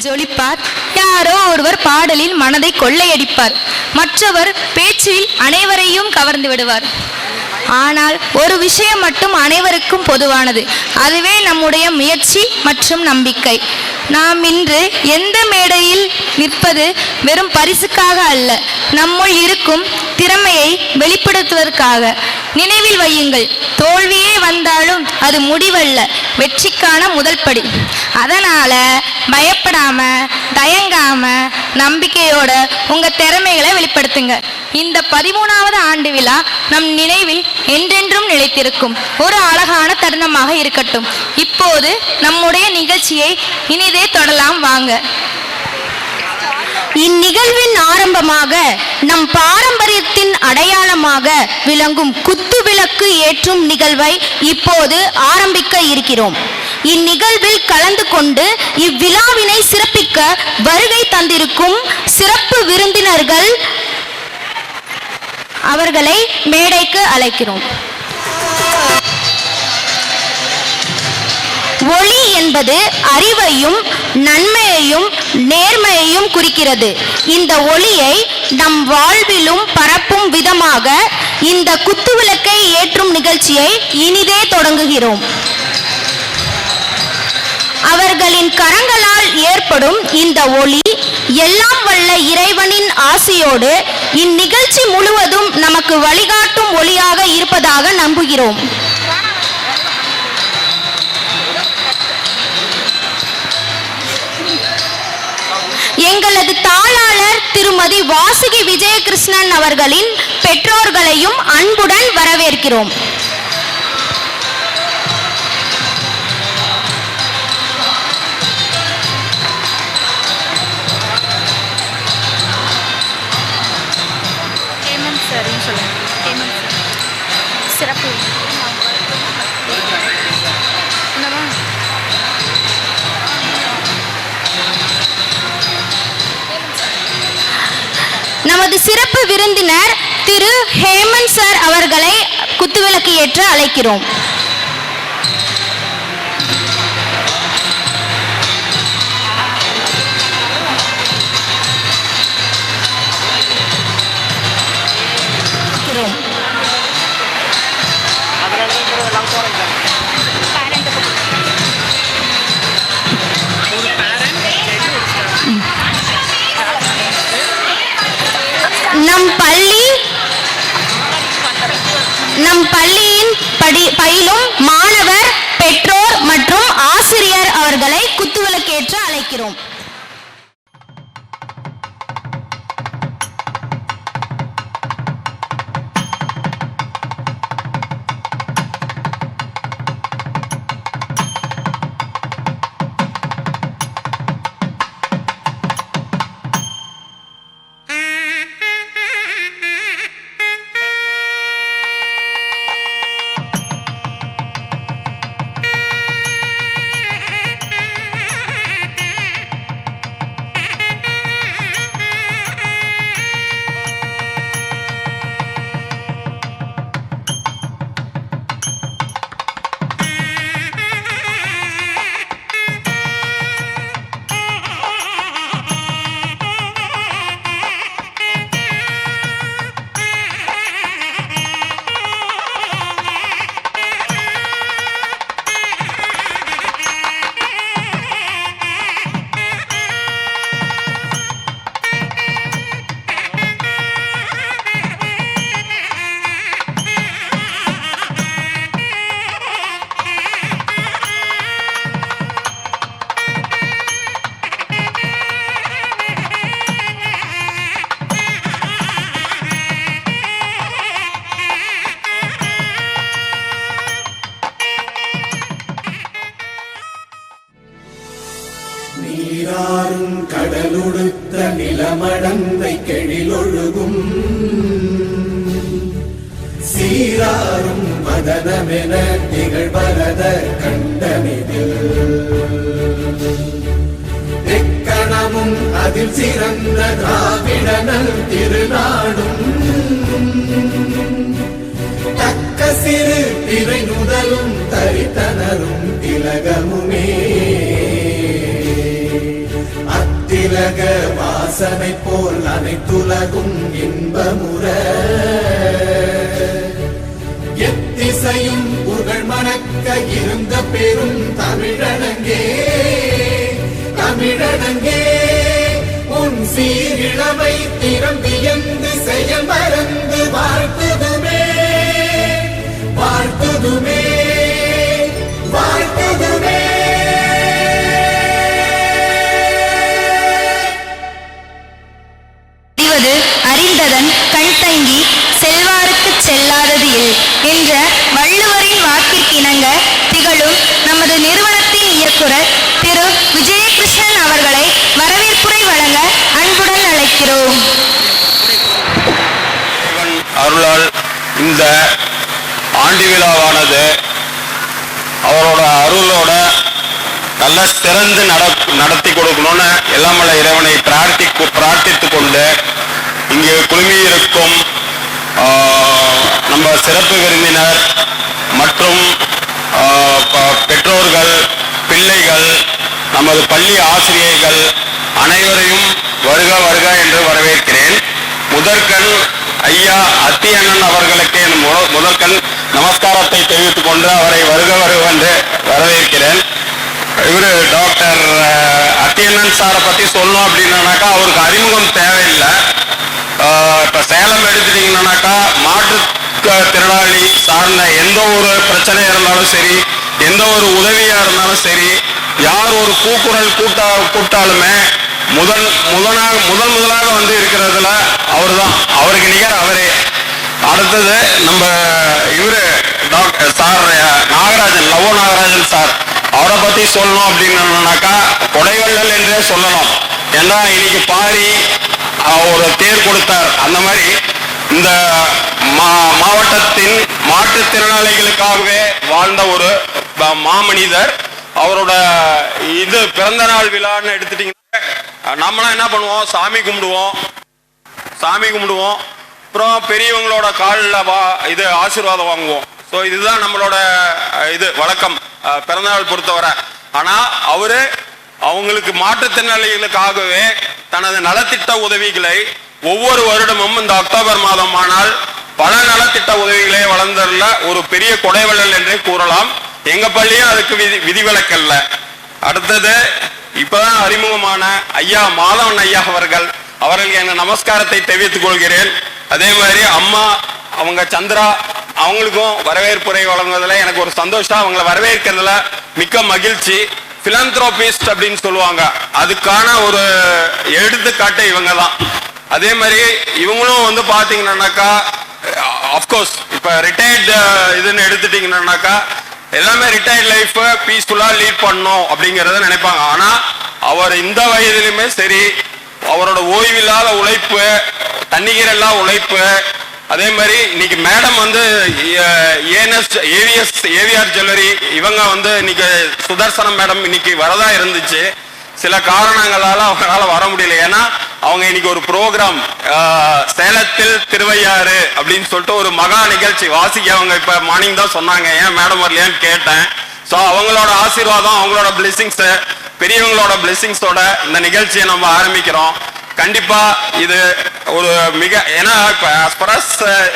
ஜொலிப்பார், யாரோ ஒருவர் பாடலில் மனதை கொள்ளையடிப்பார், மற்றவர் பேச்சில் அனைவரையும் கவர்ந்து விடுவார். ஆனால் ஒரு விஷயம் மட்டும் அனைவருக்கும் பொதுவானது, அதுவே நம்முடைய முயற்சி மற்றும் நம்பிக்கை. நாம் இன்று எந்த மேடையில் நிற்பது வெறும் பரிசுக்காக அல்ல, நம்முள் இருக்கும் திறமையை வெளிப்படுத்துவதற்காக. நினைவில் வையுங்கள், தோல்வியே வந்தாலும் அது முடிவல்ல, வெற்றிக்கான முதல் படி. அதனால பயப்படாம, தயங்காம, நம்பிக்கையோட உங்க திறமைகளை வெளிப்படுத்துங்க. இந்த 13வது ஆண்டு விழா நம் நினைவில் என்றென்றும் நிலைத்திருக்கும் ஒரு அழகான தருணமாக இருக்கட்டும். இப்போது நம்முடைய நிகழ்ச்சியை இனிதே தொடரலாம் வாங்க. இந்நிகழ்வின் ஆரம்பமாக நம் பாரம்பரியத்தின் அடையாளமாக விளங்கும் குத்து விளக்கு ஏற்றும் நிகழ்வை இப்போது ஆரம்பிக்க இருக்கிறோம். இந்நிகழ்வில் கலந்து கொண்டு இவ்விழாவினை சிறப்பிக்க வருகை தந்திருக்கும் சிறப்பு விருந்தினர்கள் அவர்களை மேடைக்கு அழைக்கிறோம். ஒளி என்பது அறிவையும் நன்மையையும் நேர்மையையும் குறிக்கிறது. இந்த ஒளியை நம் வாழ்விலும் பரப்பும் விதமாக இந்த குத்துவிளக்கை ஏற்றும் நிகழ்ச்சியை இனிதே தொடங்குகிறோம். அவர்களின் கரங்களால் ஏற்படும் இந்த ஒளி எல்லாம் வல்ல இறைவனின் ஆசியோடு இந்நிகழ்ச்சி முழுவதும் நமக்கு வழிகாட்டும் ஒளியாக இருப்பதாக நம்புகிறோம். எங்களது தாளாளர் திருமதி வாசுகி விஜயகிருஷ்ணன் அவர்களின் பெற்றோர்களையும் அன்புடன் வரவேற்கிறோம். நமது சிறப்பு விருந்தினர் திரு ஹேமந்த் சார் அவர்களை குத்துவிளக்கு ஏற்ற அழைக்கிறோம். நம் பள்ளியின் பயிலும் மாணவர், பெற்றோர் மற்றும் ஆசிரியர் அவர்களை குத்துவிளக்கேற்ற அழைக்கிறோம். நீராறும் கடலுடுத்த நிலமடந்தை கெழிலொழுகும் சீராறும் மதனமென திகழ்வரத கண்டனிதில் எக்கணமும் அதில் சிறந்த திராவிடனல் திருநாடும் தக்க சிறு திரை நுதலும் தரித்தனரும் திலகமுமே உலக வாசனை போல் அனைத்துலகும் இன்பமுற எத்திசையும் புகழ் மணக்க இருந்த பெரும் தமிழனங்கே தமிழனங்கே உன் சீரிழமை திறம்பியந்து செயல் மறந்து வாழ்த்துதுமே வாழ்த்துதுமே வாழ்த்துதுமே. அறிந்ததன் கண் தங்கி செல்வாருக்கு செல்லாதது இல் என்ற வள்ளுவரின் வாக்கிற்கிணங்க திகழும் நமது நிறுவனத்தின் இயக்குனர் திரு விஜயகிருஷ்ணன் அவர்களை வரவேற்புரை வழங்க அன்புடன் அழைக்கிறோம். அருளால் இந்த ஆண்டு விழாவானது அவரோட அருளோட நல்ல சிறந்து நடத்தி கொடுக்கணும்னு எல்லாம் வல்ல இறைவனை பிரார்த்தித்து கொண்டு இங்கு குழுமியிருக்கும் நம்ம சிறப்பு விருந்தினர் மற்றும் பெற்றோர்கள், பிள்ளைகள், நமது பள்ளி ஆசிரியர்கள் அனைவரையும் வருக வருக என்று வரவேற்கிறேன். முதற்கண் ஐயா அத்தியண்ணன் அவர்களுக்கு என் முதற்கண் நமஸ்காரத்தை தெரிவித்துக் கொண்டு அவரை வருக வருக என்று வரவேற்கிறேன். இவரு டாக்டர் அத்தியண்ணன் சாரை பத்தி சொல்லணும் அப்படின்னாக்கா அவருக்கு அறிமுகம் தேவையில்லை. இப்ப சேலம் எடுத்துட்டீங்கன்னாக்கா மாற்றுத்திறனாளி சார்ந்த எந்த ஒரு பிரச்சனையா இருந்தாலும் சரி, எந்த ஒரு உதவியா இருந்தாலும் சரி, யார் ஒரு கூக்குரல் கூட்டாலுமே முதலாக வந்து இருக்கிறதுல அவர் தான், அவருக்கு நிகர் அவரே. அடுத்தது நம்ம இவரு டாக்டர் சார் நாகராஜன், லவோ நாகராஜன் சார், அவரை பத்தி சொல்லணும் அப்படின்னாக்கா கொடைவள்ளல் என்றே சொல்லலாம். ஏன்னா இன்னைக்கு பாரி ஒரு தேர் கொடுத்தார். அந்த மாதிரி இந்த மாவட்டத்தின் மாற்றுத்திறனாளிகளுக்காகவே வாழ்ந்த ஒரு மாமனிதர். அவரோட இது பிறந்த நாள் விழான்னு எடுத்துட்டீங்கன்னா நம்மளாம் என்ன பண்ணுவோம், சாமி கும்பிடுவோம். அப்புறம் பெரியவங்களோட காலில் இது ஆசீர்வாதம் வாங்குவோம். ஸோ இதுதான் நம்மளோட இது வழக்கம் பிறந்தநாள் பொறுத்தவரை. ஆனால் அவரு அவங்களுக்கு மாற்றுத்திறனாளிகளுக்காகவே தனது நலத்திட்ட உதவிகளை ஒவ்வொரு வருடமும் இந்த அக்டோபர் மாதம் ஆனால் பல நலத்திட்ட உதவிகளை வளர்ந்துள்ள ஒரு பெரிய கொடைவள்ளல் என்றே கூறலாம். எங்க பள்ளியும் அதுக்கு விதிவிலக்கல்ல. அடுத்தது இப்பதான் அறிமுகமான ஐயா மாதவன் ஐயா அவர்களுக்கு என் நமஸ்காரத்தை தெரிவித்துக் கொள்கிறேன். அதே மாதிரி அம்மா அவங்க சந்திரா அவங்களுக்கும் வரவேற்புரை வழங்குவதில் எனக்கு ஒரு சந்தோஷம். அவங்களை வரவேற்கிறதுல மிக்க மகிழ்ச்சி. பிலாந்த்ரோபிஸ்ட் அப்படின்னு சொல்லுவாங்க, அதுக்கான ஒரு எடுத்துக்காட்டு இவங்க தான். அதே மாதிரி இவங்களும் வந்து பாத்தீங்கன்னாக்கா அப்கோர்ஸ் இப்ப ரிட்டையர்டு இதுன்னு எடுத்துட்டீங்கன்னாக்கா எல்லாமே ரிட்டையர்ட் லைஃப் பீஸ்ஃபுல்லா லீட் பண்ணணும் அப்படிங்கறத நினைப்பாங்க. ஆனா அவர் இந்த வயதிலுமே சரி, அவரோட ஓய்வில்லாத உழைப்பு, தன்னிகரல்லா உழைப்பு. அதே மாதிரி இன்னைக்கு மேடம் வந்து ஏவிஆர் ஜுவல்லரி இவங்க வந்து இன்னைக்கு சுதர்சனம் மேடம் இன்னைக்கு வரதா இருந்துச்சு. சில காரணங்களால அவங்களால வர முடியல. ஏன்னா அவங்க இன்னைக்கு ஒரு ப்ரோக்ராம் சேலத்தில் திருவையாறு அப்படின்னு சொல்லிட்டு ஒரு மகா நிகழ்ச்சி வாசிக்க அவங்க இப்ப மார்னிங் தான் சொன்னாங்க. ஏன் மேடம் வரலையான்னு கேட்டேன். ஸோ அவங்களோட ஆசீர்வாதம், அவங்களோட பிளெஸிங்ஸ், பெரியவங்களோட பிளெஸிங்ஸோட இந்த நிகழ்ச்சியை நம்ம ஆரம்பிக்கிறோம். கண்டிப்பா இது ஒரு மிக, ஏன்னா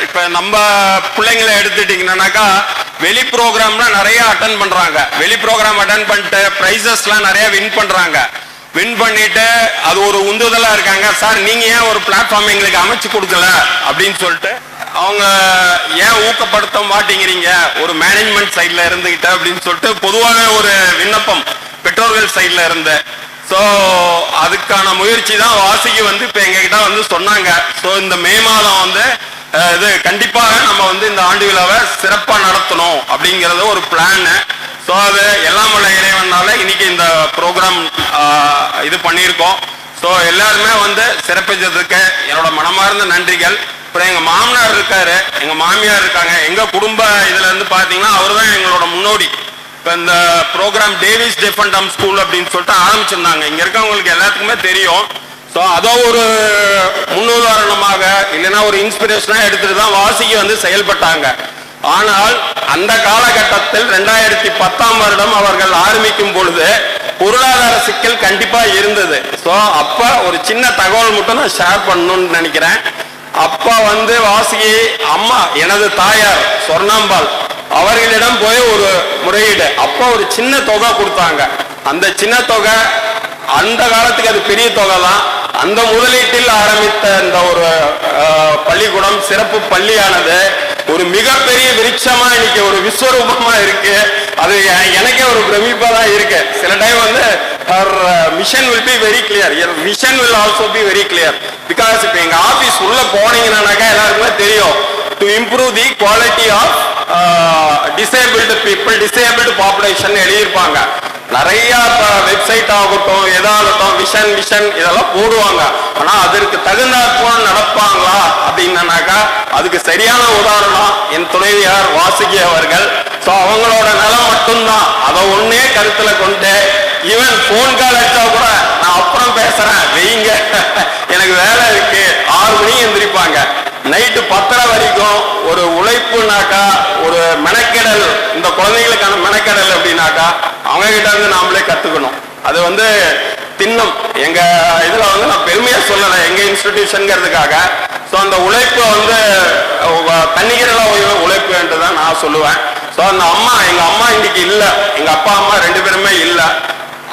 இப்ப நம்ம பிள்ளைங்களை எடுத்துட்டீங்கன்னாக்கா வெளி ப்ரோக்ராம்லாம் நிறைய அட்டன் பண்றாங்க. வெளி ப்ரோக்ராம் அட்டன் பண்ணிட்டு பிரைசஸ்லாம் நிறைய வின் பண்றாங்க. வின் பண்ணிட்டு அது ஒரு உந்துதலா இருக்காங்க. சார் நீங்க ஏன் ஒரு பிளாட்ஃபார்ம் எங்களுக்கு அமைச்சு கொடுக்கல அப்படின்னு சொல்லிட்டு அவங்க ஏன் ஊக்கப்படுத்த மாட்டேங்கிறீங்க ஒரு மேனேஜ்மெண்ட் சைட்ல இருந்துகிட்ட அப்படின்னு சொல்லிட்டு பொதுவாக ஒரு விண்ணப்பம் பெற்றோர்கள் சைட்ல இருந்து. ஸோ அதுக்கான முயற்சி தான் வாசிக்கு வந்து இப்போ எங்ககிட்ட வந்து சொன்னாங்க. ஸோ இந்த மே மாதம் வந்து இது கண்டிப்பாக நம்ம வந்து இந்த ஆண்டு விழாவை சிறப்பாக நடத்தணும் அப்படிங்கிறது ஒரு பிளான். ஸோ அது எல்லாம் உள்ள இறைவனால இன்னைக்கு இந்த ப்ரோக்ராம் இது பண்ணியிருக்கோம். ஸோ எல்லாருமே வந்து சிறப்பிச்சதுக்கு என்னோட மனமார்ந்த நன்றிகள். அப்புறம் எங்க மாமனார் இருக்காரு, எங்க மாமியார் இருக்காங்க. எங்க குடும்ப இதுல இருந்து பாத்தீங்கன்னா அவர் தான் எங்களோட முன்னோடி. இந்த ப்ரோக்ராம் டேவிஸ் டெஃபண்டம் ஸ்கூல் அப்படின்னு சொல்லிட்டு ஆரம்பிச்சிருந்தாங்க. இங்க இருக்கவங்களுக்கு எல்லாத்துக்குமே தெரியும். ஸோ அதோ ஒரு முன்னுதாரணமாக இல்லைன்னா ஒரு இன்ஸ்பிரேஷனா எடுத்துட்டு தான் வாசிக்கு வந்து செயல்பட்டாங்க. ஆனால் அந்த காலகட்டத்தில் 2010 வருடம் அவர்கள் ஆரம்பிக்கும் பொழுது பொருளாதார சிக்கல் கண்டிப்பா இருந்தது. ஸோ அப்ப ஒரு சின்ன தகவல் மட்டும் நான் ஷேர் பண்ணணும்னு நினைக்கிறேன். அப்பா வந்து வாசுகி அம்மா எனது தாயார் சொர்ணாம்பாள் அவர்களிடம் போய் ஒரு முறையீடு, அப்பா ஒரு சின்ன தொகை கொடுத்தாங்க. அந்த சின்ன தொகை அந்த காலத்துக்கு அது பெரிய தொகை தான். அந்த முதலீட்டில் ஆரம்பித்த இந்த ஒரு பள்ளிக்கூடம், சிறப்பு பள்ளியானது ஒரு மிகப்பெரிய விருட்சமா இன்னைக்கு ஒரு விஸ்வரூபமா இருக்கு. அது எனக்கே ஒரு பிரமிப்பா தான் இருக்கு. சில டைம் வந்து our mission will be very clear, your vision will also be very clear, because இப்ப எங்க ஆபீஸ் உள்ள போனீங்கன்னாக்கா எல்லாருக்குமே தெரியும், to improve the quality of disabled people, disabled population எழுதியிருப்பாங்க. நிறைய வெப்சைட் ஆகட்டும் எதாகட்டும் விஷன் இதெல்லாம் போடுவாங்க. ஆனா அதற்கு தகுந்த போல நடப்பாங்களா அப்படின்னாக்கா அதுக்கு சரியான உதாரணம் என் துணைவியார் வாசுகி அவர்கள். ஸோ அவங்களோட நிலம் மட்டும்தான், அதை ஒன்னே கருத்துல கொண்டு ஈவன் போன் கால் அடிச்சா கூட நான் அப்புறம் பேசுறேன் வெயிங்க எனக்கு வேலை இருக்கு, 6 மணிக்கு எந்திரிப்பாங்க, நைட்டு 10:30 வரைக்கும் ஒரு உழைப்புனாக்கா ஒரு மெனக்கெடல், இந்த குழந்தைகளுக்கான மெனக்கெடல் அப்படின்னாக்கா அவங்க கிட்ட இருந்து நாமளே கத்துக்கணும். அது வந்து திண்ணம் எங்க இதுல வந்து நான் பெருமையா சொல்லலை எங்க இன்ஸ்டிடியூஷன்ங்கிறதுக்காக. ஸோ அந்த உழைப்பு வந்து தன்னிகரலா உழைப்பு என்று தான் நான் சொல்லுவேன். ஸோ அந்த அம்மா, எங்க அம்மா இன்னைக்கு இல்லை, எங்க அப்பா அம்மா 2 பேருமே இல்லை.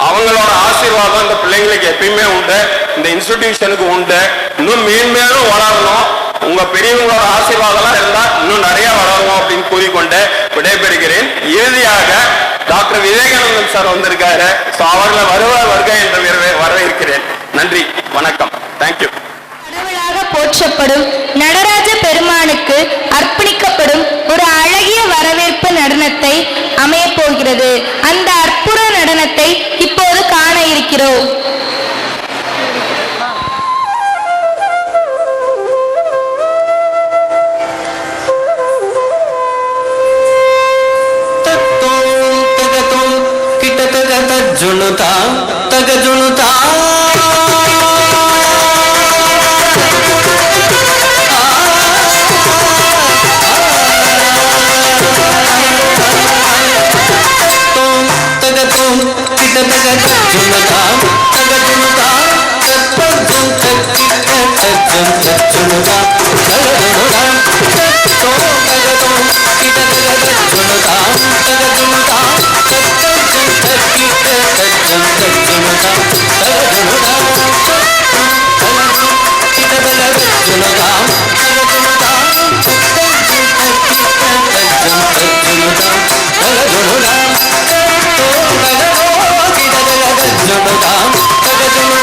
அவங்களோட ஆசீர்வாதம் இந்த பிள்ளைங்களுக்கு எப்பயுமே உண்டு, இந்த இன்ஸ்டிடியூஷனுக்கு உண்டு. இன்னும் மேன்மேலும் வளரணும், உங்க பெரியவங்களோட ஆசீர்வாதம் இருந்தா இன்னும் நிறைய வளரும் அப்படின்னு கூறிக்கொண்டு விடைபெறுகிறேன். இறுதியாக டாக்டர் விவேகானந்தன் சார் வந்திருக்காரு. அவர்களை வருக என்று வரவேற்கிறேன். நன்றி, வணக்கம், தேங்க்யூ. கடவுளாக போற்றப்படும் நடராஜ பெருமானுக்கு அர்ப்பணிக்கப்படும் ஒரு அழகிய வரவேற்பு நடனத்தை அமையப் போகிறது. அந்த அற்புத நடனத்தை இப்போது காண இருக்கிறோம். जुनुता तग जुनुता तुम तग तुम किट तग जुनुता तग जुनुता तग जुन तग किट तग जुनुता तग जुनुता तुम तग तुम किट तग जुनुता तग जुनुता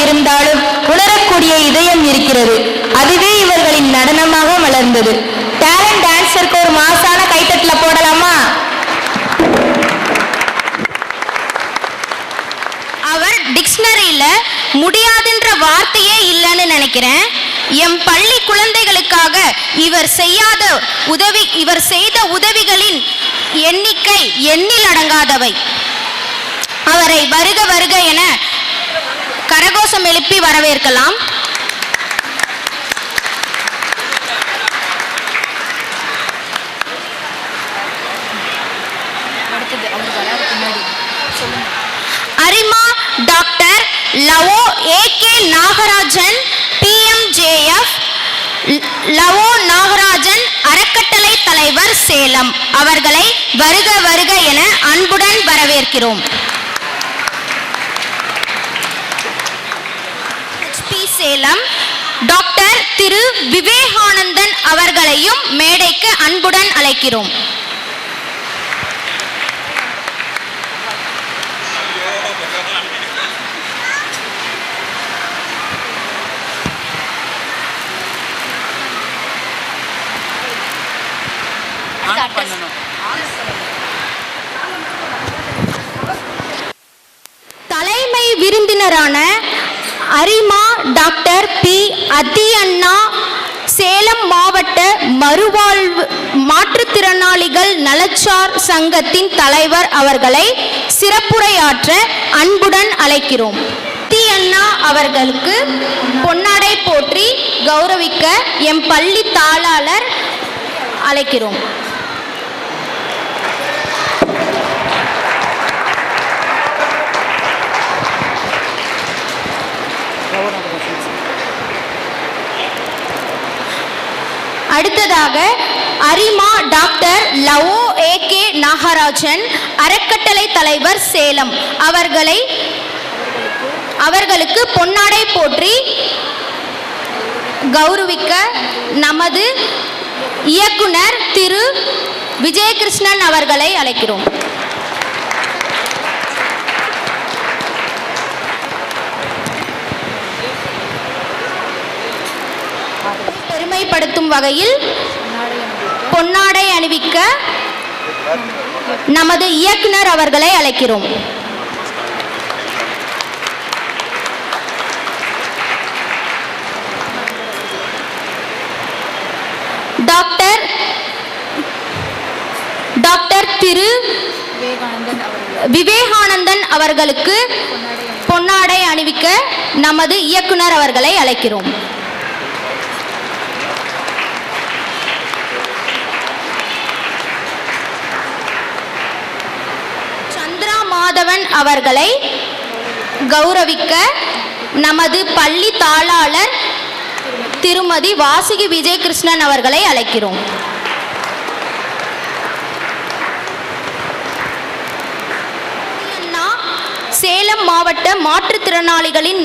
இருந்தாலும் உணரக்கூடிய இதயம் இருக்கிறது. அதுவே இவர்களின் நடனமாக மலர்ந்தது. டேலண்ட் டான்ஸருக்கு ஒரு மாசான கைத்தட்டல போடலாமா? அவர் டிக்ஷனரியில முடியாதுன்ற வார்த்தையே இல்லைன்னு நினைக்கிறேன். எம் பள்ளி குழந்தைகளுக்காக இவர் செய்த உதவிகளின் எண்ணிக்கை எண்ணில் அடங்காதவை. அவரை வருக வருக என கரகோஷம் எழுப்பி வரவேற்கலாம். அரிமா டாக்டர் லவோ ஏகே நாகராஜன் PMJF லவோ நாகராஜன் அறக்கட்டளை தலைவர் சேலம் அவர்களை வருக வருக என அன்புடன் வரவேற்கிறோம். சேலம் டாக்டர் திரு விவேகானந்தன் அவர்களையும் மேடைக்கு அன்புடன் அழைக்கிறோம். தலைமை விருந்தினரான அரிமா டாக்டர் P. அத்தியண்ணா சேலம் மாவட்ட மறுவாழ்வு மாற்றுத்திறனாளிகள் நலச்சார் சங்கத்தின் தலைவர் அவர்களை சிறப்புரையாற்ற அன்புடன் அழைக்கிறோம். அத்தியண்ணா அவர்களுக்கு பொன்னாடை போற்றி கௌரவிக்க எம் பள்ளி தாளாளர் அழைக்கிறோம். அடுத்ததாக அரிமா டாக்டர் லவோ ஏகே நாகராஜன் அறக்கட்டளை தலைவர் சேலம் அவர்களுக்கு பொன்னாடை போற்றி கௌரவிக்க நமது இயக்குனர் திரு விஜயகிருஷ்ணன் அவர்களை அழைக்கிறோம். பெருமைப்படுத்தும் வகையில் பொன்னாடை அணிவிக்க நமது இயக்குனர் அவர்களை அழைக்கிறோம். டாக்டர் திரு விவேகானந்தன் அவர்களுக்கு பொன்னாடை அணிவிக்க நமது இயக்குனர் அவர்களை அழைக்கிறோம். மாதவன் அவர்களை கௌரவிக்க நமது பள்ளி தாளாளர் திருமதி வாசுகி விஜயகிருஷ்ணன் அவர்களை அழைக்கிறோம். சேலம் மாவட்ட மாற்றுத்திறனாளிகளின்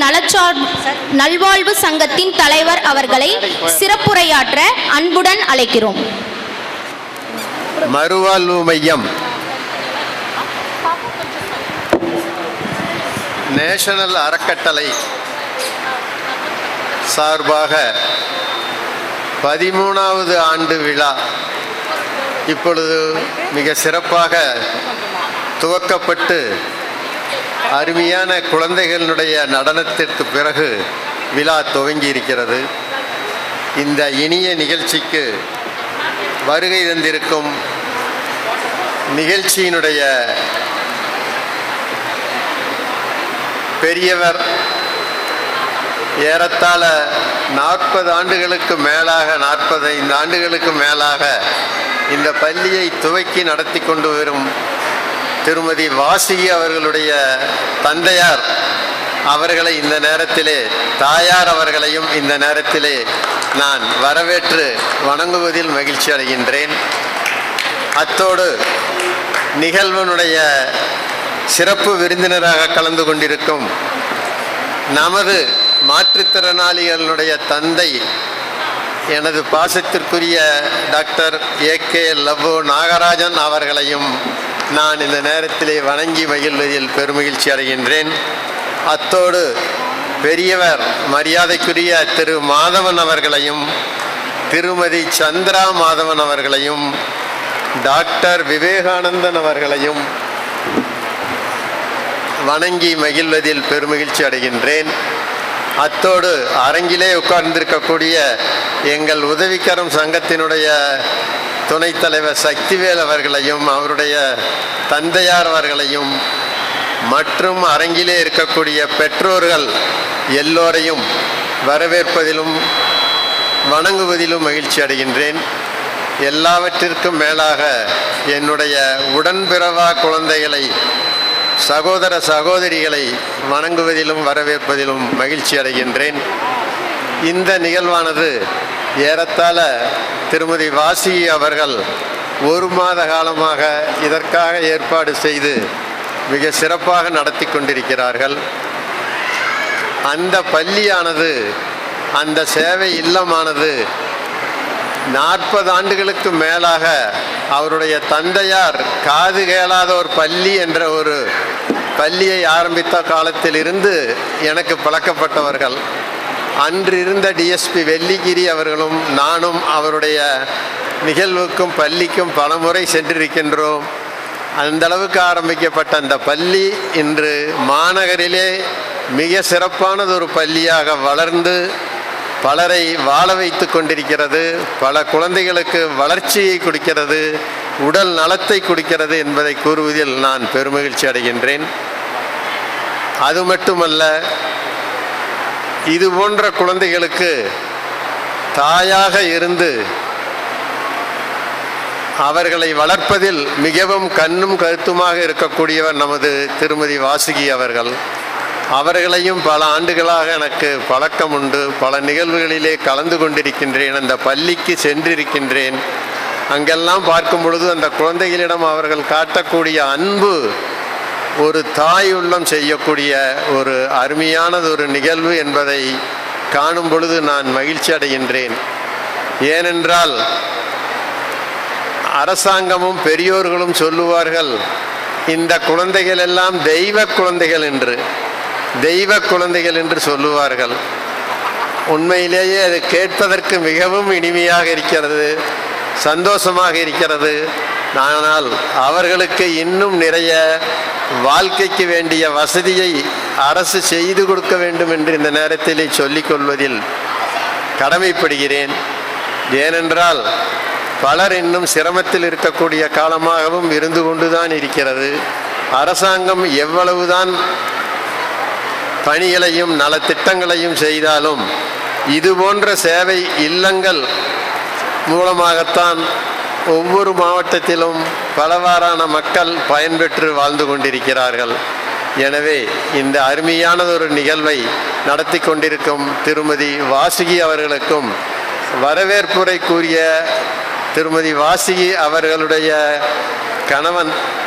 நல்வாழ்வு சங்கத்தின் தலைவர் அவர்களை சிறப்புரையாற்ற அன்புடன் அழைக்கிறோம். மறுவாழ்வு மையம் நேஷனல் அறக்கட்டளை சார்பாக 13வது ஆண்டு விழா இப்பொழுது மிக சிறப்பாக துவக்கப்பட்டு அருமையான குழந்தைகளுடைய நடனத்திற்கு பிறகு விழா துவங்கி இருக்கிறது. இந்த இனிய நிகழ்ச்சிக்கு வருகை தந்திருக்கும் நிகழ்ச்சியினுடைய பெரியவர், ஏறத்தாழ 40 ஆண்டுகளுக்கு மேலாக 45 ஆண்டுகளுக்கு மேலாக இந்த பள்ளியை துவக்கி நடத்தி கொண்டு வரும் திருமதி வாசுகி அவர்களுடைய தந்தையார் அவர்களை இந்த நேரத்திலே, தாயார் அவர்களையும் இந்த நேரத்திலே நான் வரவேற்று வணங்குவதில் மகிழ்ச்சி அடைகின்றேன். அத்தோடு நிகழ்வனுடைய சிறப்பு விருந்தினராக கலந்து கொண்டிருக்கும் நமது மாற்றுத்திறனாளிகளுடைய தந்தை, எனது பாசத்திற்குரிய டாக்டர் ஏகே லவோ நாகராஜன் அவர்களையும் நான் இந்த நேரத்திலே வணங்கி மகிழ்வதில் பெருமகிழ்ச்சி அடைகின்றேன். அத்தோடு பெரியவர் மரியாதைக்குரிய திரு மாதவன் அவர்களையும் திருமதி சந்திரா மாதவன் அவர்களையும் டாக்டர் விவேகானந்தன் அவர்களையும் வணங்கி மகிழ்வதில் பெருமகிழ்ச்சி அடைகின்றேன். அத்தோடு அரங்கிலே உட்கார்ந்திருக்கக்கூடிய எங்கள் உதவிக்கரம் சங்கத்தினுடைய துணைத் தலைவர் சக்திவேல் அவர்களையும் அவருடைய தந்தையார் அவர்களையும் மற்றும் அரங்கிலே இருக்கக்கூடிய பெற்றோர்கள் எல்லோரையும் வரவேற்பதிலும் வணங்குவதிலும் மகிழ்ச்சி அடைகின்றேன். எல்லாவற்றிற்கும் மேலாக என்னுடைய உடன்பிறவா குழந்தைகளை சகோதர சகோதரிகளை வணங்குவதிலும் வரவேற்பதிலும் மகிழ்ச்சி அடைகின்றேன். இந்த நிகழ்வானது ஏறத்தாழ திருமதி வாசுகி அவர்கள் 1 மாத காலமாக இதற்காக ஏற்பாடு செய்து மிக சிறப்பாக நடத்தி கொண்டிருக்கிறார்கள். அந்த பள்ளியானது, அந்த சேவை இல்லமானது 40 ஆண்டுகளுக்கு மேலாக அவருடைய தந்தையார் காது கேளாதோர் பள்ளி என்ற ஒரு பள்ளியை ஆரம்பித்த காலத்தில் இருந்து எனக்கு பழக்கப்பட்டவர்கள். அன்று இருந்த டிஎஸ்பி வெள்ளிகிரி அவர்களும் நானும் அவருடைய நிகழ்வுக்கும் பள்ளிக்கும் பலமுறை சென்றிருக்கின்றோம். அந்த அளவுக்கு ஆரம்பிக்கப்பட்ட அந்த பள்ளி இன்று மாநகரிலே மிக சிறப்பானது ஒரு பள்ளியாக வளர்ந்து பலரை வாழ வைத்து கொண்டிருக்கிறது. பல குழந்தைகளுக்கு வளர்ச்சியை கொடுக்கிறது, உடல் நலத்தை கொடுக்கிறது என்பதை கூறுவதில் நான் பெருமகிழ்ச்சி அடைகின்றேன். அது மட்டுமல்ல, இது போன்ற குழந்தைகளுக்கு தாயாக இருந்து அவர்களை வளர்ப்பதில் மிகவும் கண்ணும் கருத்துமாக இருக்கக்கூடியவர் நமது திருமதி வாசுகி அவர்கள். அவர்களையும் பல ஆண்டுகளாக எனக்கு பழக்கம் உண்டு. பல நிகழ்வுகளிலே கலந்து கொண்டிருக்கின்றேன். அந்த பள்ளிக்கு சென்றிருக்கின்றேன். அங்கெல்லாம் பார்க்கும் பொழுது அந்த குழந்தைகளிடம் அவர்கள் காட்டக்கூடிய அன்பு ஒரு தாய் உள்ளம் செய்யக்கூடிய ஒரு அருமையானது ஒரு நிகழ்வு என்பதை காணும் பொழுது நான் மகிழ்ச்சி அடைகின்றேன். ஏனென்றால் அரசாங்கமும் பெரியோர்களும் சொல்லுவார்கள், இந்த குழந்தைகள் எல்லாம் தெய்வ குழந்தைகள் என்று, தெய்வ குழந்தைகள் என்று சொல்லுவார்கள். உண்மையிலேயே அது கேட்பதற்கு மிகவும் இனிமையாக இருக்கிறது, சந்தோஷமாக இருக்கிறது. ஆனால் அவர்களுக்கு இன்னும் நிறைய வாழ்க்கைக்கு வேண்டிய வசதியை அரசு செய்து கொடுக்க வேண்டும் என்று இந்த நேரத்திலே சொல்லிக் கொள்வதில் கடமைப்படுகிறேன். ஏனென்றால் பலர் இன்னும் சிரமத்தில் இருக்கக்கூடிய காலமாகவும் இருந்து கொண்டுதான் இருக்கிறது. அரசாங்கம் எவ்வளவுதான் பணிகளையும் நலத்திட்டங்களையும் செய்தாலும் இது போன்ற சேவை இல்லங்கள் மூலமாகத்தான் ஒவ்வொரு மாவட்டத்திலும் பலவாறான மக்கள் பயன்பெற்று வாழ்ந்து கொண்டிருக்கிறார்கள். எனவே இந்த அருமையானதொரு நிகழ்வை நடத்தி கொண்டிருக்கும் திருமதி வாசுகி அவர்களுக்கும் வரவேற்புரை கூறிய திருமதி வாசுகி அவர்களுடைய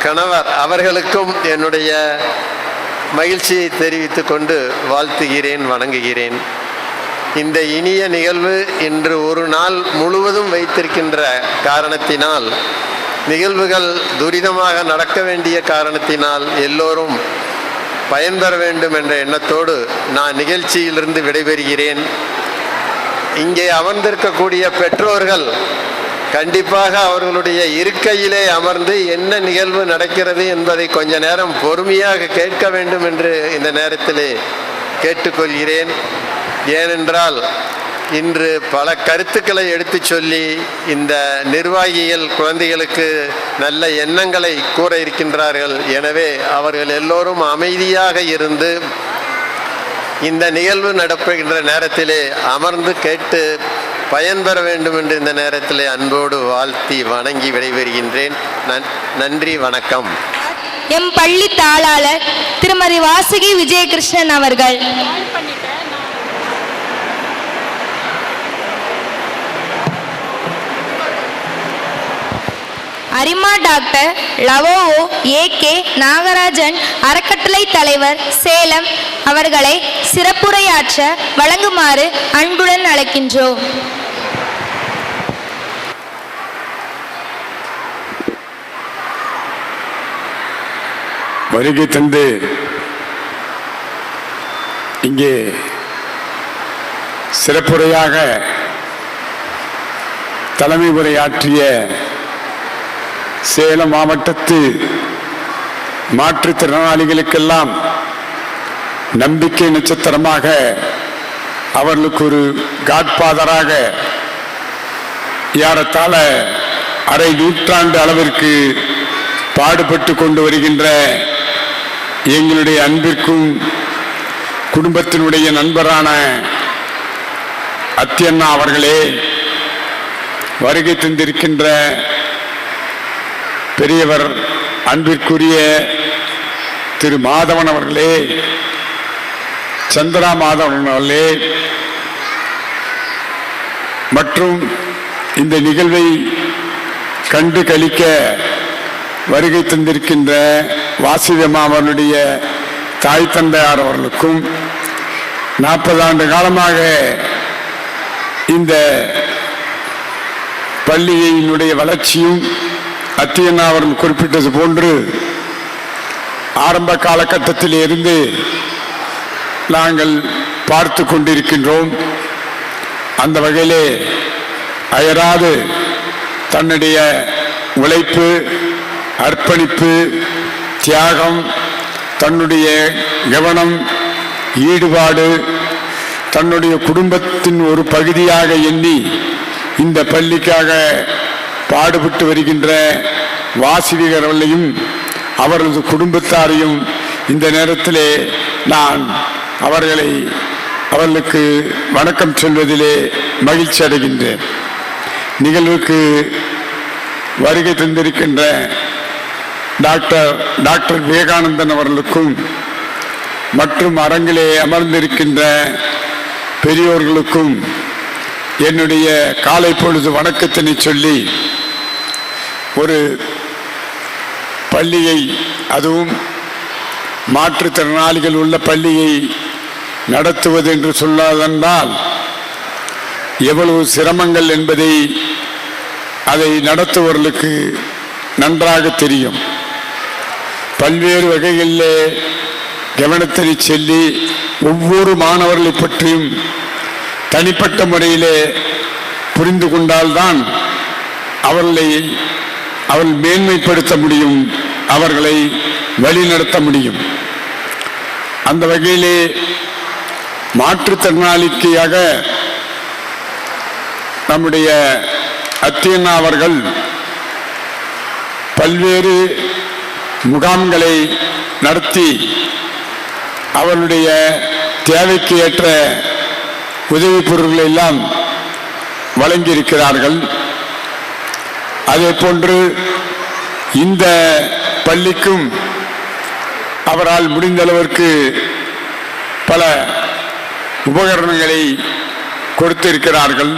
கணவர் அவர்களுக்கும் என்னுடைய மகிழ்ச்சியை தெரிவித்துக் கொண்டு வாழ்த்துகிறேன், வணங்குகிறேன். இந்த இனிய நிகழ்வு இன்று ஒரு நாள் முழுவதும் வைத்திருக்கின்ற காரணத்தினால், நிகழ்வுகள் துரிதமாக நடக்க வேண்டிய காரணத்தினால் எல்லோரும் பயன்பெற வேண்டும் என்ற எண்ணத்தோடு நான் நிகழ்ச்சியிலிருந்து விடைபெறுகிறேன். இங்கே அமர்ந்திருக்கக்கூடிய பெற்றோர்கள் கண்டிப்பாக அவர்களுடைய இருக்கையிலே அமர்ந்து என்ன நிகழ்வு நடக்கிறது என்பதை கொஞ்ச நேரம் பொறுமையாக கேட்க வேண்டும் என்று இந்த நேரத்திலே கேட்டுக்கொள்கிறேன். ஏனென்றால் இன்று பல கருத்துக்களை எடுத்து சொல்லி இந்த நிர்வாகிகள் குழந்தைகளுக்கு நல்ல எண்ணங்களை கூற இருக்கின்றார்கள். எனவே அவர்கள் எல்லோரும் அமைதியாக இருந்து இந்த நிகழ்வு நடப்புகின்ற நேரத்திலே அமர்ந்து கேட்டு பயன்பெற வேண்டும் என்று இந்த நேரத்திலே அன்போடு வாழ்த்தி வணங்கி விடைபெறுகின்றேன். நன்றி, வணக்கம். எம் பள்ளி தாளாளர் திருமதி வாசுகி விஜயகிருஷ்ணன் அவர்கள். அரிமா டாக்டர் லவோ ஏ.கே. நாகராஜன் அறக்கட்டளை தலைவர் சேலம் அவர்களை சிறப்புரையாற்ற வழங்குமாறு அன்புடன் அழைக்கின்றோம். வருகை தந்து இங்கே சிறப்புரையாக தலைமை உரையாற்றிய சேலம் மாவட்டத்து மாற்றுத்திறனாளிகளுக்கெல்லாம் நம்பிக்கை நட்சத்திரமாக அவர்களுக்கு ஒரு காட்பாதராக ஏறத்தாழ அரை நூற்றாண்டு அளவிற்கு பாடுபட்டு கொண்டு வருகின்ற எங்களுடைய அன்பிற்கும் குடும்பத்தினுடைய நண்பரான அத்தியண்ணா அவர்களே, வருகை தந்திருக்கின்ற பெரியவர் அன்பிற்குரிய திரு மாதவன் அவர்களே, சந்திரா மாதவன் அவர்களே, மற்றும் இந்த நிகழ்வை கண்டு களிக்க வருகை தந்திருக்கின்ற வாசுதேவா அவர்களுடைய தாய் தந்தையார் அவர்களுக்கும் 40 ஆண்டு காலமாக இந்த பள்ளியினுடைய வளர்ச்சியும் அத்தியண்ணா அவர்கள் குறிப்பிட்டது போன்று ஆரம்ப காலகட்டத்தில் இருந்து நாங்கள் பார்த்து கொண்டிருக்கின்றோம். அந்த வகையிலே அயராது தன்னுடைய உழைப்பு, அர்ப்பணிப்பு, தியாகம், தன்னுடைய கவனம், ஈடுபாடு, தன்னுடைய குடும்பத்தின் ஒரு பகுதியாக எண்ணி இந்த பள்ளிக்காக பாடுபட்டு வருகின்ற வாசகர்களையும் அவரது குடும்பத்தாரையும் இந்த நேரத்திலே நான் அவர்களுக்கு வணக்கம் சொல்வதிலே மகிழ்ச்சி அடைகின்றேன். நிகழ்வுக்கு வருகை தந்திருக்கின்ற டாக்டர் விவேகானந்தன் அவர்களுக்கும் மற்றும் அரங்கிலே அமர்ந்திருக்கின்ற பெரியோர்களுக்கும் என்னுடைய காலை பொழுது வணக்கத்தினை சொல்லி, ஒரு பள்ளியை, அதுவும் மாற்றுத்திறனாளிகள் உள்ள பள்ளியை நடத்துவது என்று சொல்லாதென்றால் எவ்வளவு சிரமங்கள் என்பதை அதை நடத்துவர்களுக்கு நன்றாக தெரியும். பல்வேறு வகைகளிலே கவனத்தை செல்லி ஒவ்வொரு மாணவர்களை பற்றியும் தனிப்பட்ட முறையிலே புரிந்து கொண்டால்தான் அவர்கள் மேன்மைப்படுத்த முடியும், அவர்களை வழிநடத்த முடியும். அந்த வகையிலே மாற்றுத்திறனாளிக்காக நம்முடைய அத்தியண்ணா அவர்கள் பல்வேறு முகாம்களை நடத்தி அவருடைய தேவைக்கு ஏற்ற உதவி பொருட்களை எல்லாம் வழங்கியிருக்கிறார்கள். அதே போன்று இந்த பள்ளிக்கும் அவரால் முடிந்த அளவிற்கு பல உபகரணங்களை கொடுத்திருக்கிறார்கள்.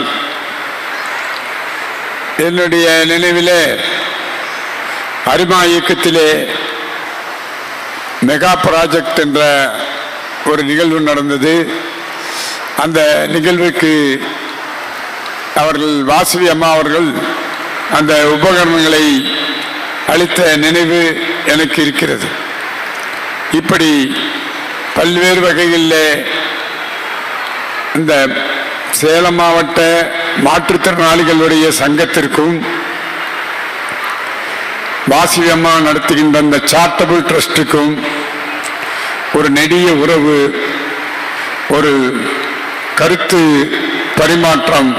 என்னுடைய நினைவிலே அரிமா இயக்கத்திலே மெகா ப்ராஜெக்ட் என்ற ஒரு நிகழ்வு நடந்தது. அந்த நிகழ்வுக்கு அவர்கள் வாசுவி அம்மா அவர்கள் அந்த உபகரணங்களை அளித்த நினைவு எனக்கு இருக்கிறது. இப்படி பல்வேறு வகைகளில் இந்த சேலம் மாவட்ட மாற்றுத்திறனாளிகளுடைய சங்கத்திற்கும் வாசுவி அம்மா நடத்துகின்ற அந்த சாரிட்டபிள் ட்ரஸ்டுக்கும் ஒரு நெடிய உறவு, ஒரு கருத்து பரிமாற்றம்,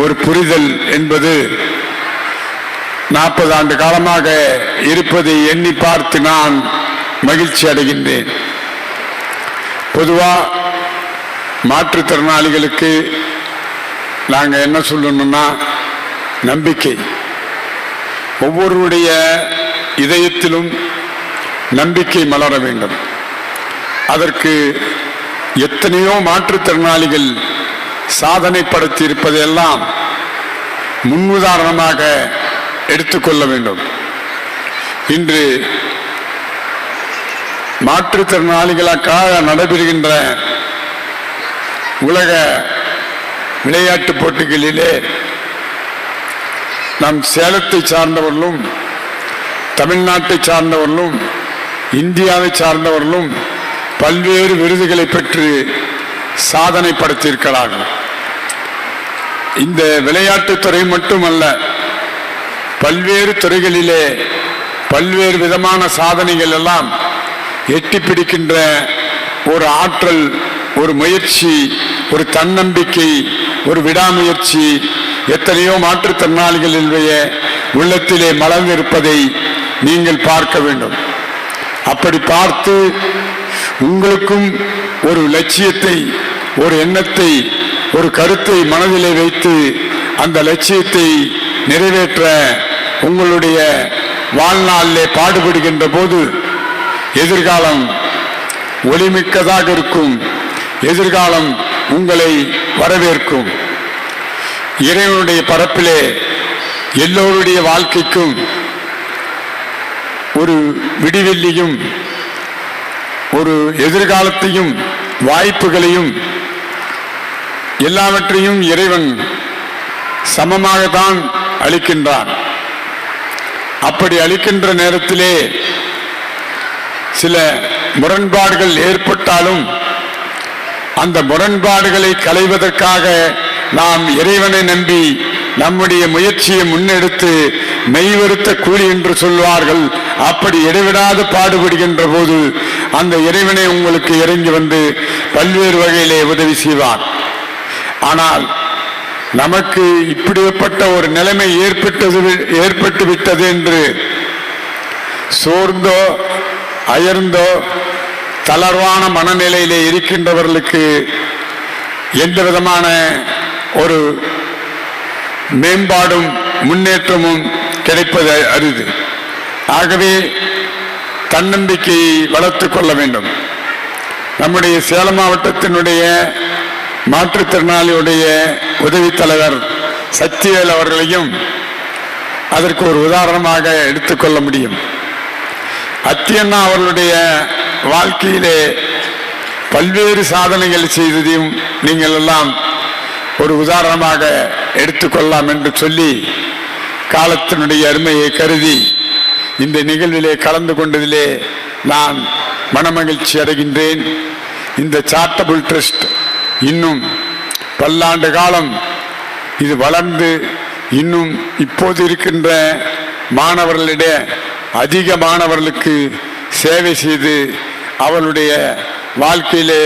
ஒரு புரிதல் என்பது 40 ஆண்டு காலமாக இருப்பதை எண்ணி பார்த்து நான் மகிழ்ச்சி அடைகின்றேன். பொதுவாக மாற்றுத்திறனாளிகளுக்கு நாங்கள் என்ன சொல்லணும்னா, நம்பிக்கை. ஒவ்வொருடைய இதயத்திலும் நம்பிக்கை மலர வேண்டும். அதற்கு எத்தனையோ மாற்றுத்திறனாளிகள் சாதனை படுத்தி இருப்பதையெல்லாம் முன்னுதாரணமாக எடுத்துக்கொள்ள வேண்டும். இன்று மாற்றுத்திறனாளிகளுக்காக நடைபெறுகின்ற உலக விளையாட்டுப் போட்டிகளிலே நம் சேலத்தை சார்ந்தவர்களும், தமிழ்நாட்டை சார்ந்தவர்களும், இந்தியாவை சார்ந்தவர்களும் பல்வேறு விருதுகளை பெற்று சாதனை படைத்திருக்கிறார்கள். இந்த விளையாட்டுத்துறை மட்டுமல்ல, பல்வேறு துறைகளிலே பல்வேறு விதமான சாதனைகள் எல்லாம் எட்டி பிடிக்கின்ற ஒரு ஆற்றல், ஒரு முயற்சி, ஒரு தன்னம்பிக்கை, ஒரு விடாமுயற்சி எத்தனையோ மாற்றுத்திறனாளிகளுடைய உள்ளத்திலே மலர்ந்திருப்பதை நீங்கள் பார்க்க வேண்டும். அப்படி பார்த்து உங்களுக்கும் ஒரு லட்சியத்தை, ஒரு எண்ணத்தை, ஒரு கருத்தை மனதிலே வைத்து அந்த லட்சியத்தை நிறைவேற்ற உங்களுடைய வாழ்நாளிலே பாடுபடுகின்ற போது எதிர்காலம் ஒளிமிக்கதாக இருக்கும். எதிர்காலம் உங்களை வரவேற்கும். இறைவனுடைய பரப்பிலே எல்லோருடைய வாழ்க்கைக்கும் ஒரு விடிவெள்ளியும் ஒரு எதிர்காலத்தையும் வாய்ப்புகளையும் எல்லாவற்றையும் இறைவன் சமமாகத்தான் அளிக்கின்றான். அப்படி அளிக்கின்ற நேரத்திலே சில முரண்பாடுகள் ஏற்பட்டாலும் அந்த முரண்பாடுகளை களைவதற்காக நாம் இறைவனை நம்பி நம்முடைய முயற்சியை முன்னெடுத்து மெய்வருத்த கூலி என்று சொல்வார்கள். அப்படி இடைவிடாது பாடுபடுகின்ற போது அந்த இறைவனை உங்களுக்கு இறங்கி வந்து பல்வேறு வகையிலே உதவி செய்வார். ஆனால் நமக்கு இப்படிப்பட்ட ஒரு நிலைமை ஏற்பட்டு விட்டது என்று சோர்ந்தோ அயர்ந்தோ தளர்வான மனநிலையிலே இருக்கின்றவர்களுக்கு எந்த விதமான ஒரு மேம்பாடும் முன்னேற்றமும் கிடைப்பது அரிது. ஆகவே தன்னம்பிக்கையை வளர்த்துக் கொள்ள வேண்டும். நம்முடைய சேலம் மாவட்டத்தினுடைய மாற்றுத்திறனாளியுடைய உதவி தலைவர் சக்திவேல் அவர்களையும் அதற்கு ஒரு உதாரணமாக எடுத்துக்கொள்ள முடியும். அத்தியண்ணா அவர்களுடைய வாழ்க்கையிலே பல்வேறு சாதனைகள் செய்ததையும் நீங்கள் எல்லாம் ஒரு உதாரணமாக எடுத்துக்கொள்ளலாம் என்று சொல்லி காலத்தினுடைய அருமையை கருதி இந்த நிகழ்விலே கலந்து கொண்டதிலே நான் மனமகிழ்ச்சி அடைகின்றேன். இந்த சாரிட்டபிள் ட்ரஸ்ட் இன்னும் பல்லாண்டு காலம் இது வளர்ந்து இன்னும் இப்போது இருக்கின்ற மாணவர்களிடையே அதிக மாணவர்களுக்கு சேவை செய்து அவளுடைய வாழ்க்கையிலே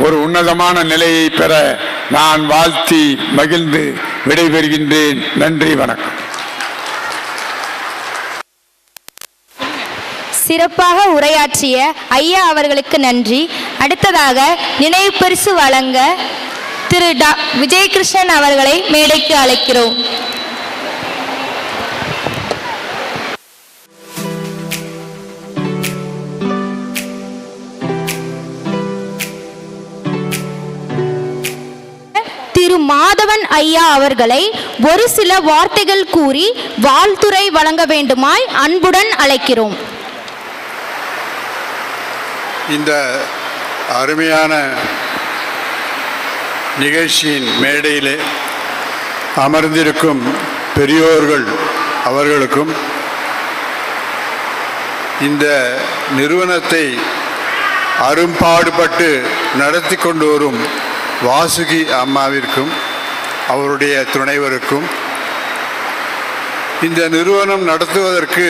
ஒரு உன்னதமான நிலையை பெற நான் வாழ்த்தி மகிழ்ந்து விடைபெறுகின்றேன். நன்றி, வணக்கம். சிறப்பாக உரையாற்றிய ஐயா அவர்களுக்கு நன்றி. அடுத்ததாக நினைவு பரிசு வழங்க திரு விஜயகிருஷ்ணன் அவர்களை மேடைக்கு அழைக்கிறோம். திரு மாதவன் ஐயா அவர்களை ஒரு சில வார்த்தைகள் கூறி வாழ்த்துரை வழங்க வேண்டுமாய் அன்புடன் அழைக்கிறோம். இந்த அருமையான நிகழ்ச்சியின் மேடையிலே அமர்ந்திருக்கும் பெரியோர்கள் அவர்களுக்கும், இந்த நிறுவனத்தை அரும்பாடுபட்டு நடத்தி கொண்டு வரும் வாசுகி அம்மாவிற்கும் அவருடைய துணைவருக்கும், இந்த நிறுவனம் நடத்துவதற்கு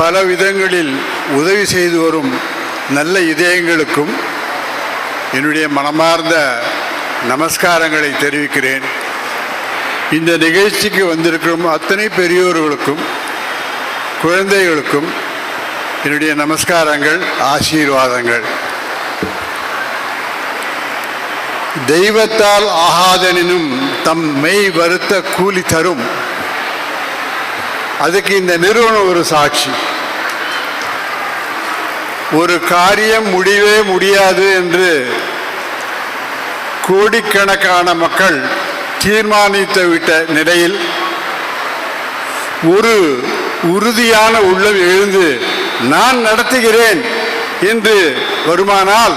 பல விதங்களில் உதவி செய்து வரும் நல்ல இதயங்களுக்கும் என்னுடைய மனமார்ந்த நமஸ்காரங்களை தெரிவிக்கிறேன். இந்த நிகழ்ச்சிக்கு வந்திருக்கும் அத்தனை பெரியோர்களுக்கும் குழந்தைகளுக்கும் என்னுடைய நமஸ்காரங்கள், ஆசீர்வாதங்கள். தெய்வத்தால் ஆகாதெனினும் தம் மெய் வருத்த கூலி தரும். அதுக்கு இந்த நிறுவனம் ஒரு சாட்சி. ஒரு காரியம் முடியவே முடியாது என்று கோடிக்கணக்கான மக்கள் தீர்மானித்து விட்ட நிலையில் ஒரு உறுதியான உள்ளம் எழுந்து நான் நடத்துகிறேன் என்று வருமானால்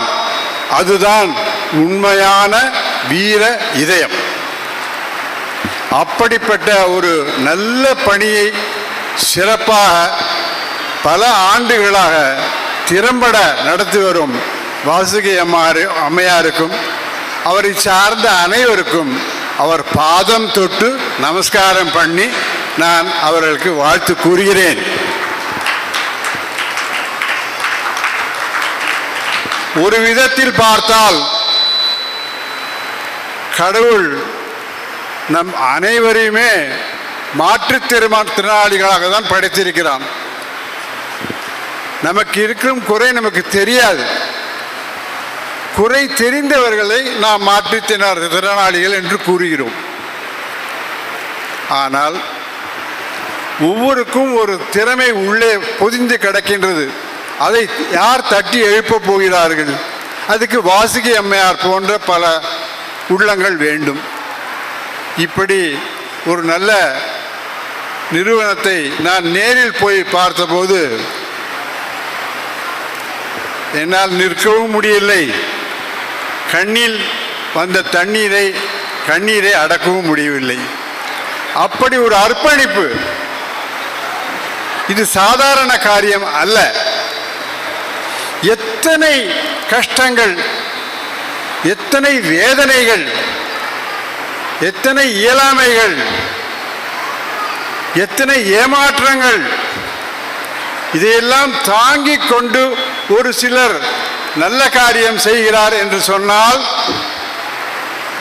அதுதான் உண்மையான வீர இதயம். அப்படிப்பட்ட ஒரு நல்ல பணியை சிறப்பாக பல ஆண்டுகளாக திறம்பட நடத்தி வரும் வாசுகி அம்மையாருக்கும் அவரை சார்ந்த அனைவருக்கும் அவர் பாதம் தொட்டு நமஸ்காரம் பண்ணி நான் அவர்களுக்கு வாழ்த்து கூறுகிறேன். ஒரு விதத்தில் பார்த்தால் கடவுள் நம் அனைவரையுமே மாற்றுத்திறனாளிகளாக தான் படைத்திருக்கிறான். நமக்கு இருக்கும் குறை நமக்கு தெரியாது. குறை தெரிந்தவர்களை நாம் மாற்றுத்திறனாளிகள் என்று கூறுகிறோம். ஆனால் ஒவ்வொருக்கும் ஒரு திறமை உள்ளே பொதிந்து கிடக்கின்றது. அதை யார் தட்டி எழுப்பப் போகிறார்கள்? அதுக்கு வாசுகி அம்மையார் போன்ற பல உள்ளங்கள் வேண்டும். இப்படி ஒரு நல்ல நிறுவனத்தை நான் நேரில் போய் பார்த்தபோது என்னால் நிற்கவும் முடியவில்லை. கண்ணில் வந்த கண்ணீரை அடக்கவும் முடியவில்லை. அப்படி ஒரு அர்ப்பணிப்பு. இது சாதாரண காரியம் அல்ல. எத்தனை கஷ்டங்கள், எத்தனை வேதனைகள், எத்தனை இயலாமைகள், எத்தனை ஏமாற்றங்கள், இதையெல்லாம் தாங்கிக் கொண்டு ஒரு சிலர் நல்ல காரியம் செய்கிறார் என்று சொன்னால்